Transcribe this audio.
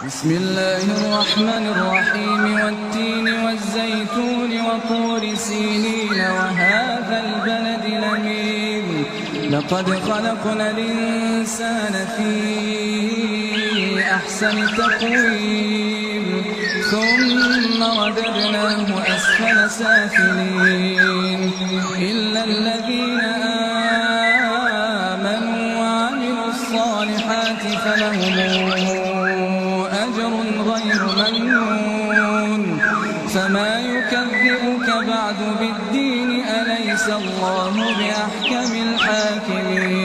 بسم الله الرحمن الرحيم والتين والزيتون وطور سينين وهذا البلد الأمين لقد خلقنا الإنسان في أحسن تقويم ثم رددناه أسفل سافلين إلا الذين آمنوا وعملوا الصالحات فلهم أجر غير ممنون فما يكذبك بعد بالدين أليس الله بأحكم الحاكمين